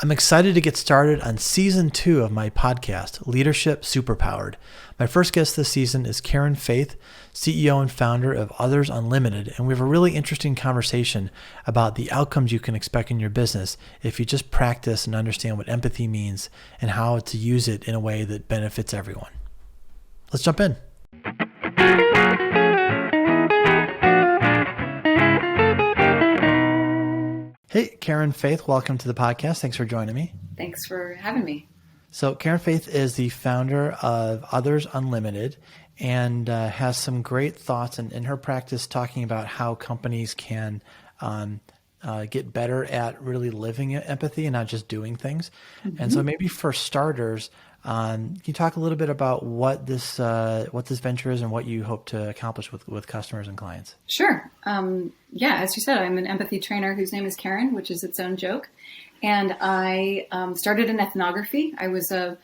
I'm excited to get started on season 2 of my podcast, Leadership Superpowered. My first guest this season is Karen Faith, CEO and founder of Others Unlimited, and we have a really interesting conversation about the outcomes you can expect in your business if you just practice and understand what empathy means and how to use it in a way that benefits everyone. Let's jump in. Hey, Karen Faith, welcome to the podcast. Thanks for joining me. Thanks for having me. So Karen Faith is the founder of Others Unlimited and has some great thoughts in her practice talking about how companies can get better at really living empathy and not just doing things. Mm-hmm. And so maybe for starters, can you talk a little bit about what this venture is and what you hope to accomplish with customers and clients? Sure. As you said, I'm an empathy trainer whose name is Karen, which is its own joke. And I started in ethnography. I was a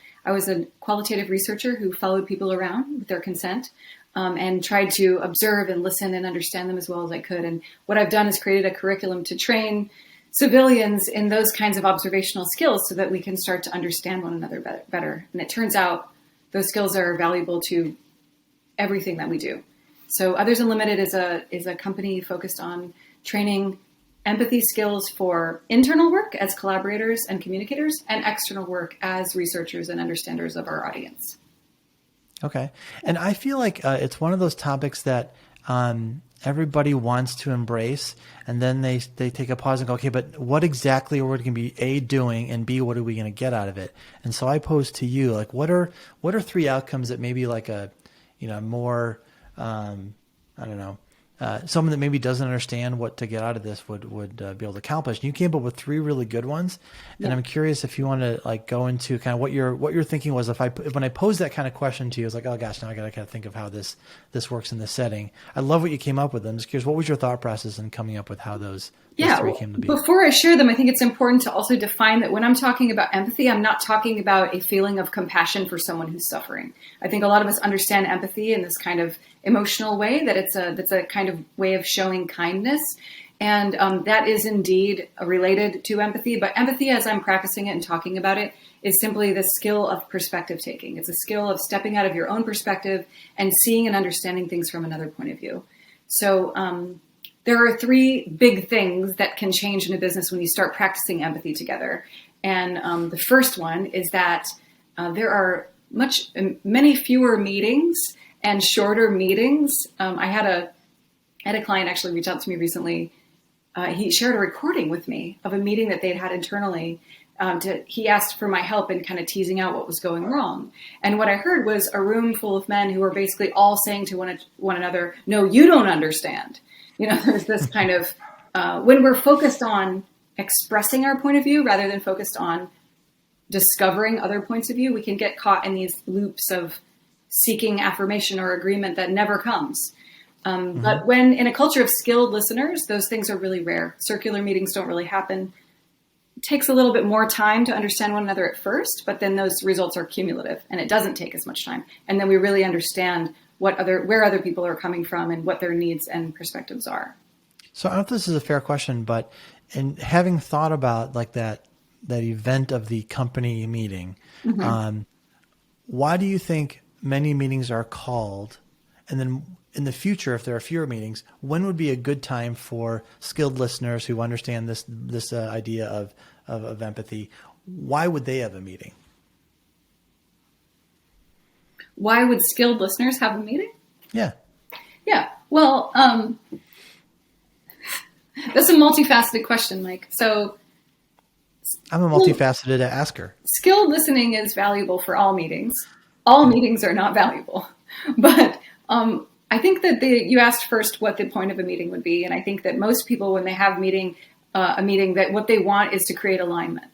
qualitative researcher who followed people around with their consent and tried to observe and listen and understand them as well as I could. And what I've done is created a curriculum to train civilians in those kinds of observational skills so that we can start to understand one another better. And it turns out those skills are valuable to everything that we do. So Others Unlimited is a company focused on training empathy skills for internal work as collaborators and communicators and external work as researchers and understanders of our audience. Okay. And I feel like it's one of those topics that everybody wants to embrace, and then they take a pause and go, okay, but what exactly are we going to be A, doing, and B, what are we going to get out of it? And so I pose to you, like, what are 3 outcomes that maybe like a, more, someone that maybe doesn't understand what to get out of this would be able to accomplish. And you came up with 3 really good ones. And yeah. I'm curious if you want to like go into kind of what your thinking was. When I posed that kind of question to you, I was like, oh gosh, now I got to kind of think of how this works in this setting. I love what you came up with. I'm just curious, what was your thought process in coming up with how those 3 came to be? Before I share them, I think it's important to also define that when I'm talking about empathy, I'm not talking about a feeling of compassion for someone who's suffering. I think a lot of us understand empathy in this kind of emotional way, that's a kind of way of showing kindness. And that is indeed related to empathy. But empathy, as I'm practicing it and talking about it, is simply the skill of perspective taking. It's a skill of stepping out of your own perspective and seeing and understanding things from another point of view. So there are 3 big things that can change in a business when you start practicing empathy together. And the first one is that there are many fewer meetings and shorter meetings. I had a client actually reach out to me recently. He shared a recording with me of a meeting that they'd had internally. He asked for my help in kind of teasing out what was going wrong. And what I heard was a room full of men who were basically all saying to one another, no, you don't understand. There's this kind of, when we're focused on expressing our point of view rather than focused on discovering other points of view, we can get caught in these loops of seeking affirmation or agreement that never comes. But when in a culture of skilled listeners, those things are really rare. Circular meetings don't really happen. It takes a little bit more time to understand one another at first, but then those results are cumulative and it doesn't take as much time. And then we really understand where other people are coming from and what their needs and perspectives are. So I don't know if this is a fair question, but in having thought about like that event of the company meeting, why do you think many meetings are called? And then in the future, if there are fewer meetings, when would be a good time for skilled listeners who understand this idea of empathy? Why would they have a meeting? Why would skilled listeners have a meeting? Yeah. Well, that's a multifaceted question, Mike. So I'm a multifaceted asker. Skilled listening is valuable for all meetings. All meetings are not valuable. But I think that you asked first what the point of a meeting would be. And I think that most people, when they have a meeting, that what they want is to create alignment.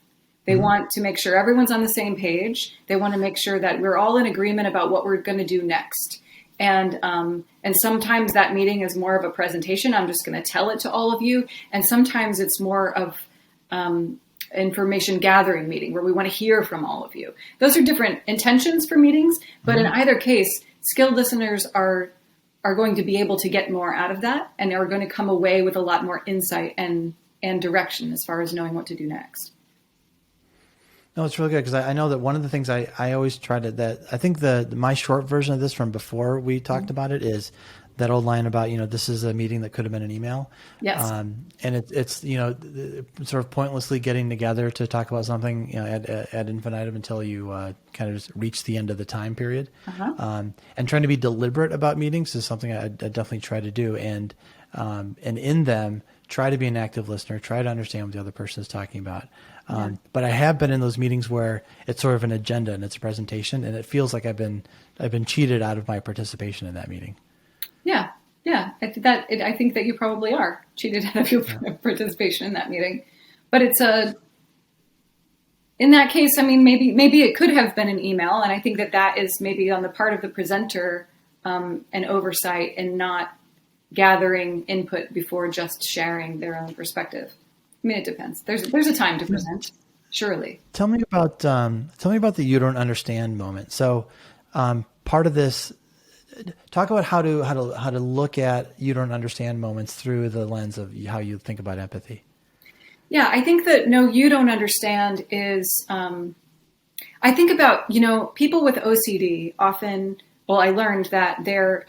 They want to make sure everyone's on the same page. They want to make sure that we're all in agreement about what we're going to do next. And sometimes that meeting is more of a presentation. I'm just going to tell it to all of you. And sometimes it's more of information gathering meeting where we want to hear from all of you. Those are different intentions for meetings, but in either case, skilled listeners are going to be able to get more out of that and are going to come away with a lot more insight and direction as far as knowing what to do next. No, it's really good because I know that one of the things I always try to that I think my short version of this from before we talked about it is that old line about this is a meeting that could have been an email, Yes. and it's sort of pointlessly getting together to talk about something ad infinitum until you kind of just reach the end of the time period, and trying to be deliberate about meetings is something I definitely try to do, and in them try to be an active listener, try to understand what the other person is talking about. But I have been in those meetings where it's sort of an agenda and it's a presentation, and it feels like I've been cheated out of my participation in that meeting. Yeah. Yeah. I think that you probably are cheated out of your participation in that meeting, but in that case, I mean, maybe it could have been an email. And I think that is maybe on the part of the presenter, an oversight and not gathering input before just sharing their own perspective. I mean, it depends. There's a time to present, surely. Tell me about the you don't understand moment. So, part of this, talk about how to look at you don't understand moments through the lens of how you think about empathy. Yeah, I think that no, you don't understand is. I think about people with OCD often. Well, I learned that they're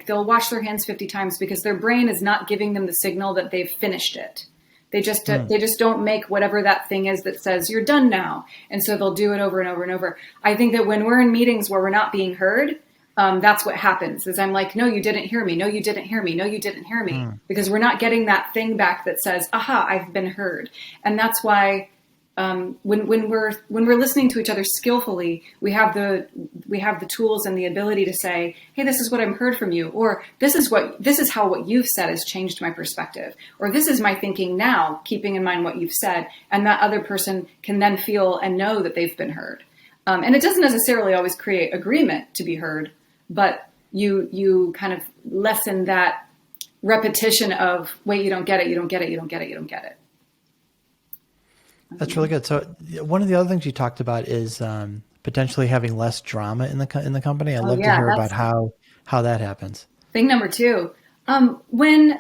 they'll wash their hands 50 times because their brain is not giving them the signal that they've finished it. They just don't make whatever that thing is that says you're done now. And so they'll do it over and over and over. I think that when we're in meetings where we're not being heard, that's what happens is I'm like, no, you didn't hear me. No, you didn't hear me. No, you didn't hear me. Because we're not getting that thing back that says, aha, I've been heard. And that's why when we're listening to each other skillfully, we have the tools and the ability to say, hey, this is what I've heard from you, or this is how what you've said has changed my perspective, or this is my thinking now, keeping in mind what you've said, and that other person can then feel and know that they've been heard. And it doesn't necessarily always create agreement to be heard, but you kind of lessen that repetition of, wait, you don't get it, you don't get it, you don't get it, you don't get it. That's really good. So one of the other things you talked about is potentially having less drama in the company. I'd love to hear about how that happens. Thing number 2, when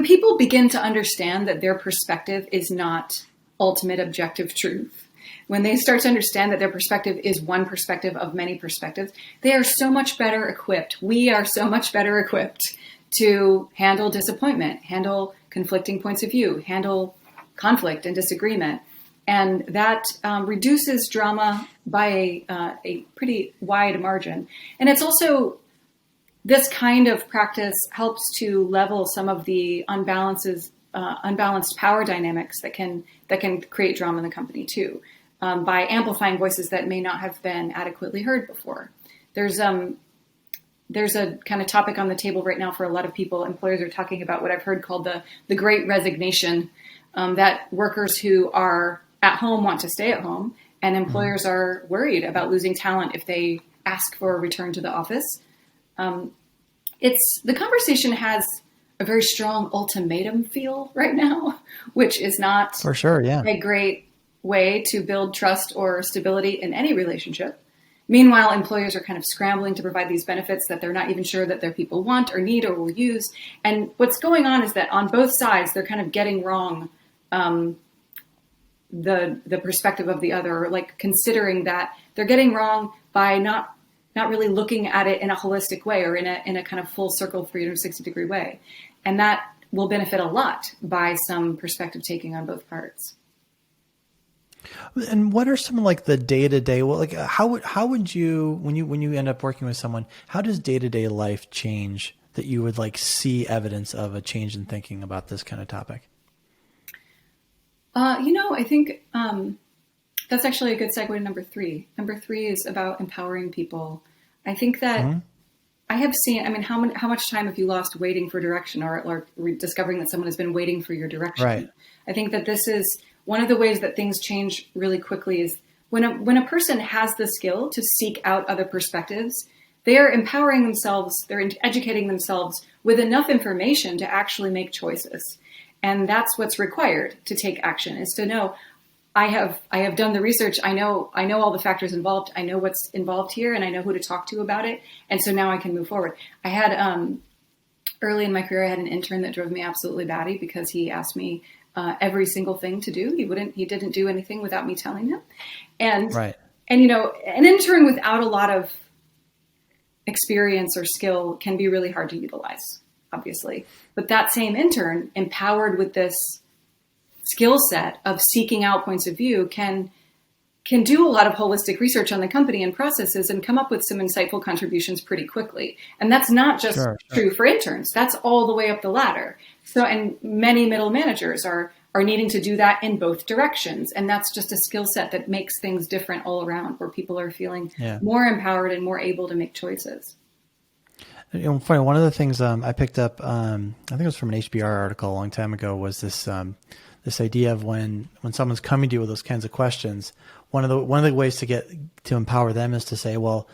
people begin to understand that their perspective is not ultimate objective truth, when they start to understand that their perspective is one perspective of many perspectives, they are so much better equipped. We are so much better equipped to handle disappointment, handle conflicting points of view, handle conflict and disagreement. And that reduces drama by a pretty wide margin. And it's also, this kind of practice helps to level some of the unbalanced power dynamics that can create drama in the company too, by amplifying voices that may not have been adequately heard before. There's a kind of topic on the table right now for a lot of people. Employers are talking about what I've heard called the Great Resignation. That workers who are at home want to stay at home, and employers are worried about losing talent if they ask for a return to the office. The conversation has a very strong ultimatum feel right now, which is not for sure, a great way to build trust or stability in any relationship. Meanwhile, employers are kind of scrambling to provide these benefits that they're not even sure that their people want or need or will use. And what's going on is that on both sides, they're kind of getting wrong the perspective of the other, or like considering that they're getting wrong by not really looking at it in a holistic way or in a kind of full circle 360-degree way. And that will benefit a lot by some perspective taking on both parts. And what are some like the day-to-day, well, like how would you, when you end up working with someone, how does day-to-day life change that you would like see evidence of a change in thinking about this kind of topic? I think that's actually a good segue to number 3. Number 3 is about empowering people. I think that I have seen, how much time have you lost waiting for direction or discovering that someone has been waiting for your direction? Right. I think that this is one of the ways that things change really quickly is when a person has the skill to seek out other perspectives, they are empowering themselves, they're educating themselves with enough information to actually make choices. And that's what's required to take action, is to know, I have done the research. I know all the factors involved. I know what's involved here, and I know who to talk to about it. And so now I can move forward. I had early in my career, I had an intern that drove me absolutely batty because he asked me every single thing to do. He didn't do anything without me telling him. And, Right. and, an intern without a lot of experience or skill can be really hard to utilize, obviously. But that same intern, empowered with this skill set of seeking out points of view, can do a lot of holistic research on the company and processes and come up with some insightful contributions pretty quickly. And that's not just true for interns. That's all the way up the ladder. So, and many middle managers are needing to do that in both directions. And that's just a skill set that makes things different all around, where people are feeling more empowered and more able to make choices. Funny, one of the things I picked up, I think it was from an HBR article a long time ago, was this idea of when someone's coming to you with those kinds of questions, one of the ways to empower them is to say, well,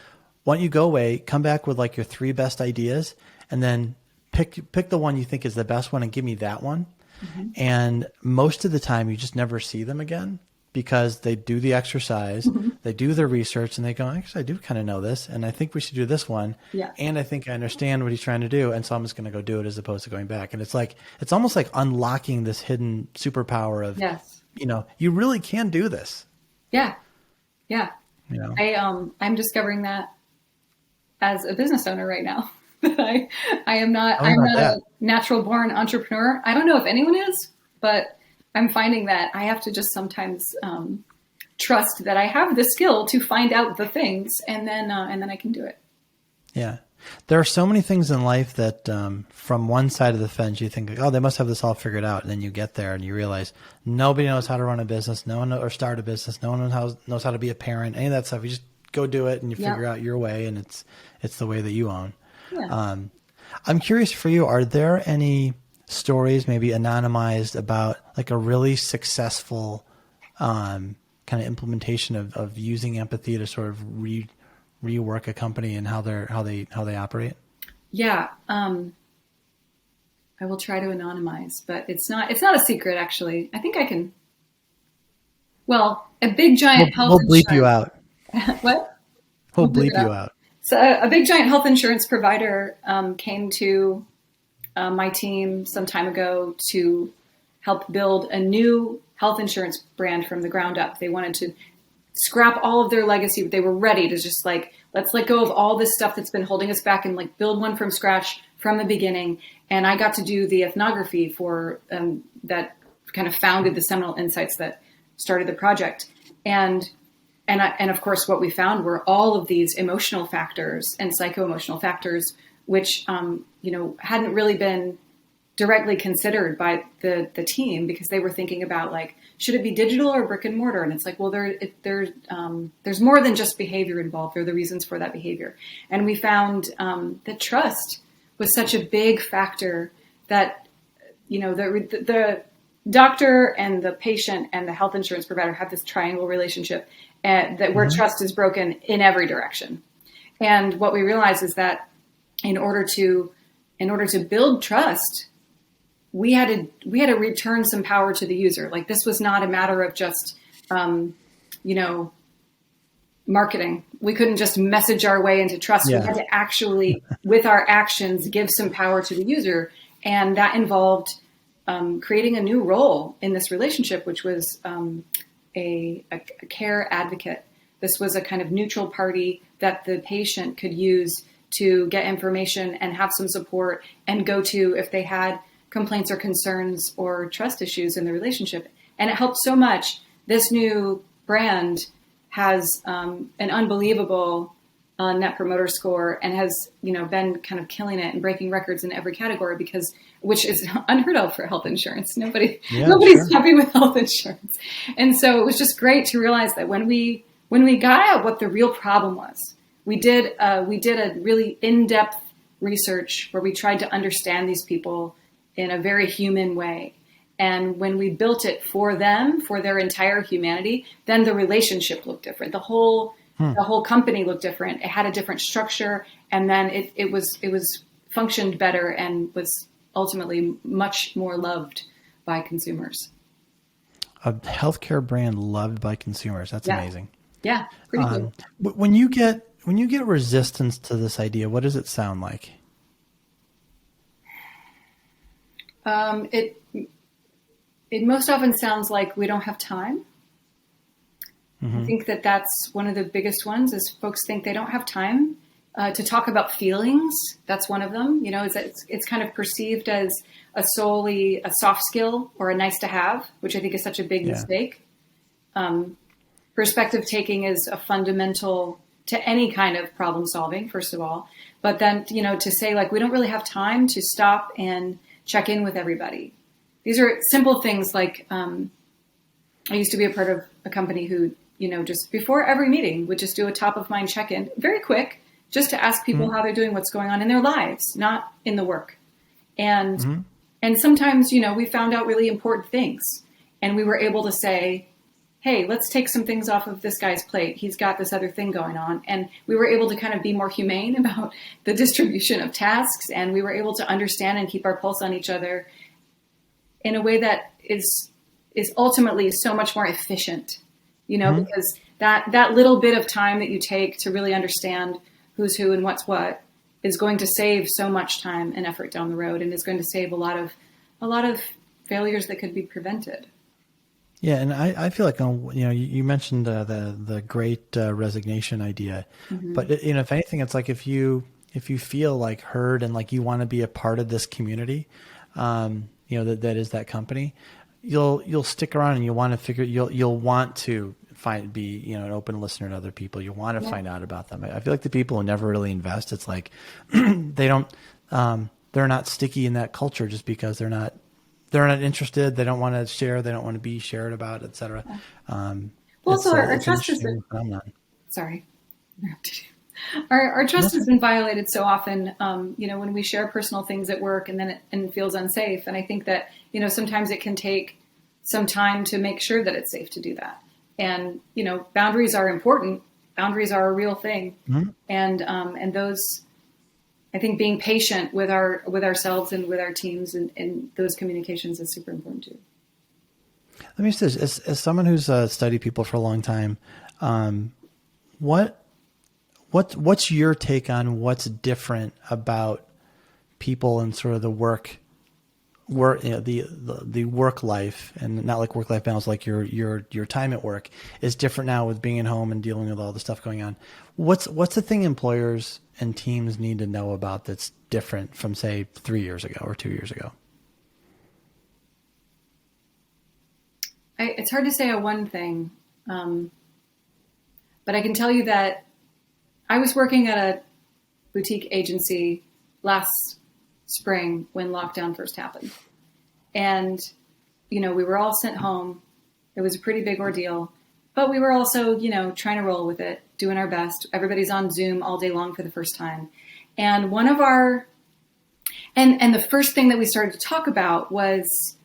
why don't you go away, come back with like your 3 best ideas, and then pick the one you think is the best one and give me that one. Mm-hmm. And most of the time you just never see them again, because they do the exercise, they do their research, and they go, actually, I do kind of know this, and I think we should do this one. Yeah. And I think I understand what he's trying to do, and so I'm just going to go do it as opposed to going back. And it's almost like unlocking this hidden superpower of, you really can do this. Yeah. Yeah. I'm discovering that as a business owner right now. I'm not a natural born entrepreneur. I don't know if anyone is, but I'm finding that I have to just sometimes trust that I have the skill to find out the things, and then I can do it. Yeah. There are so many things in life that from one side of the fence you think, oh, they must have this all figured out. And then you get there and you realize nobody knows how to run a business, or start a business. No one knows how to be a parent, any of that stuff. You just go do it and you figure out your way, and it's the way that you own. Yeah. I'm curious for you, are there any stories, maybe anonymized, about like a really successful kind of implementation of using empathy to sort of rework a company and how they operate? Yeah. I will try to anonymize, but it's not a secret, actually. I think I can. Well, a big giant health insurance. We'll bleep you out. What? We'll bleep you out. So a big giant health insurance provider came to my team some time ago to help build a new health insurance brand from the ground up. They wanted to scrap all of their legacy. They were ready to just let's let go of all this stuff that's been holding us back and build one from scratch from the beginning. And I got to do the ethnography for that kind of founded the seminal insights that started the project. And of course, what we found were all of these emotional factors and psycho-emotional factors, which, hadn't really been directly considered by the team, because they were thinking about should it be digital or brick and mortar? And it's well, there's more than just behavior involved. There are the reasons for that behavior. And we found that trust was such a big factor that, the doctor and the patient and the health insurance provider have this triangle relationship, that where trust is broken in every direction. And what we realized is that in order to build trust, we had to return some power to the user. This was not a matter of just, marketing. We couldn't just message our way into trust. Yeah. We had to actually, with our actions, give some power to the user. And that involved creating a new role in this relationship, which was a care advocate. This was a kind of neutral party that the patient could use to get information and have some support and go to if they had complaints or concerns or trust issues in the relationship. And it helped so much. This new brand has an unbelievable net promoter score and has, been kind of killing it and breaking records in every category, which is unheard of for health insurance. Nobody's happy with health insurance. And so it was just great to realize that when we got out what the real problem was, we did a really in-depth research where we tried to understand these people in a very human way. And when we built it for them, for their entire humanity, then the relationship looked different. The whole company looked different. It had a different structure, and then it was functioned better and was ultimately much more loved by consumers. A healthcare brand loved by consumers. That's amazing. Yeah, pretty cool. When you get resistance to this idea, what does it sound like? it most often sounds like we don't have time. I think that that's one of the biggest ones is folks think they don't have time to talk about feelings. That's one of them. You know, it's kind of perceived as solely a soft skill or a nice to have, which I think is such a big mistake. Perspective taking is a fundamental to any kind of problem solving, first of all. But then, you know, to say like, we don't really have time to stop and check in with everybody. These are simple things like, I used to be a part of a company who, you know, just before every meeting would just do a top of mind check-in, very quick, just to ask people how they're doing, what's going on in their lives, not in the work. And sometimes, you know, we found out really important things and we were able to say, hey, let's take some things off of this guy's plate. He's got this other thing going on. And we were able to kind of be more humane about the distribution of tasks. And we were able to understand and keep our pulse on each other in a way that is ultimately so much more efficient, you know, because that little bit of time that you take to really understand who's who and what's what is going to save so much time and effort down the road, and is going to save a lot of failures that could be prevented. Yeah, and I feel like, you know, you mentioned the great resignation idea, but you know, if anything, it's like if you feel like heard and like you want to be a part of this community, you know, that is that company, you'll stick around and you'll want to you'll want to be, you know, an open listener to other people. You want to find out about them. I feel like the people who never really invest, it's like they don't, they're not sticky in that culture just because they're not interested. They don't want to share. They don't want to be shared about, et cetera. Well, so our trust has been, sorry, interrupted you. Our trust has been violated so often, you know, when we share personal things at work and then it feels unsafe. And I think that, you know, sometimes it can take some time to make sure that it's safe to do that. And, you know, boundaries are important. Boundaries are a real thing. And those, I think being patient with ourselves and with our teams and those communications is super important too. Let me say this, as someone who's studied people for a long time, what's your take on what's different about people and sort of the work, you know, the work life, and not like work life balance, like your time at work is different now with being at home and dealing with all the stuff going on. What's the thing employers and teams need to know about that's different from, say, 3 years ago or 2 years ago? It's hard to say a one thing, but I can tell you that I was working at a boutique agency last spring when lockdown first happened. And, you know, we were all sent home. It was a pretty big ordeal, but we were also, you know, trying to roll with it, doing our best. Everybody's on Zoom all day long for the first time. And one of our, and the first thing that we started to talk about was,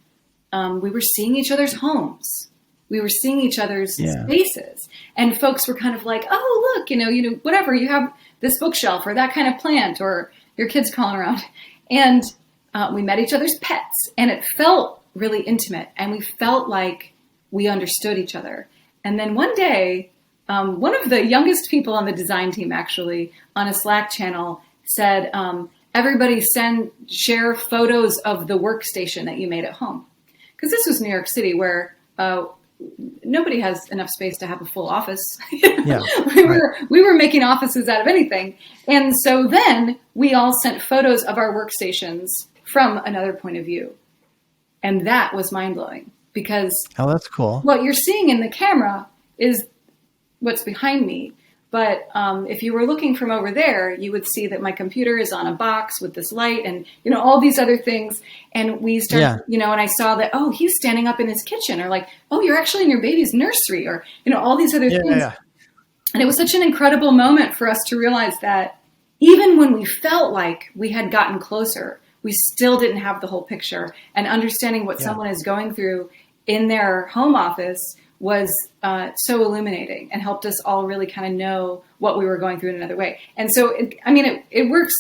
we were seeing each other's homes. We were seeing each other's spaces, and folks were kind of like, oh, look, you know, whatever, you have this bookshelf or that kind of plant, or your kids calling around. And we met each other's pets, and it felt really intimate, and we felt like we understood each other. And then one day, one of the youngest people on the design team, actually, on a Slack channel said, everybody share photos of the workstation that you made at home. Because this was New York City, where nobody has enough space to have a full office. Yeah. we were making offices out of anything. And so then we all sent photos of our workstations from another point of view. And that was mind-blowing, because that's cool. What you're seeing in the camera is what's behind me. But if you were looking from over there, you would see that my computer is on a box with this light and, you know, all these other things. And we started, you know, and I saw that, oh, he's standing up in his kitchen, or like, oh, you're actually in your baby's nursery, or, you know, all these other things. Yeah. And it was such an incredible moment for us to realize that even when we felt like we had gotten closer, we still didn't have the whole picture. And understanding what someone is going through in their home office was so illuminating, and helped us all really kind of know what we were going through in another way. And so, it works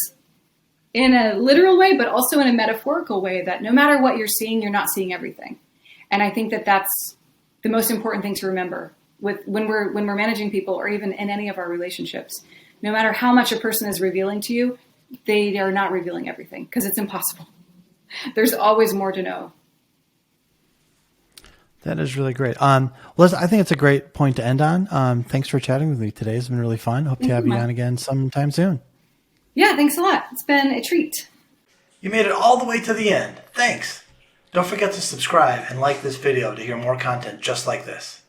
in a literal way, but also in a metaphorical way, that no matter what you're seeing, you're not seeing everything. And I think that that's the most important thing to remember when we're managing people, or even in any of our relationships. No matter how much a person is revealing to you, they are not revealing everything, because it's impossible. There's always more to know. That is really great. Liz, I think it's a great point to end on. Thanks for chatting with me today. It's been really fun. Hope to have you on again sometime soon. Yeah, thanks a lot. It's been a treat. You made it all the way to the end. Thanks. Don't forget to subscribe and like this video to hear more content just like this.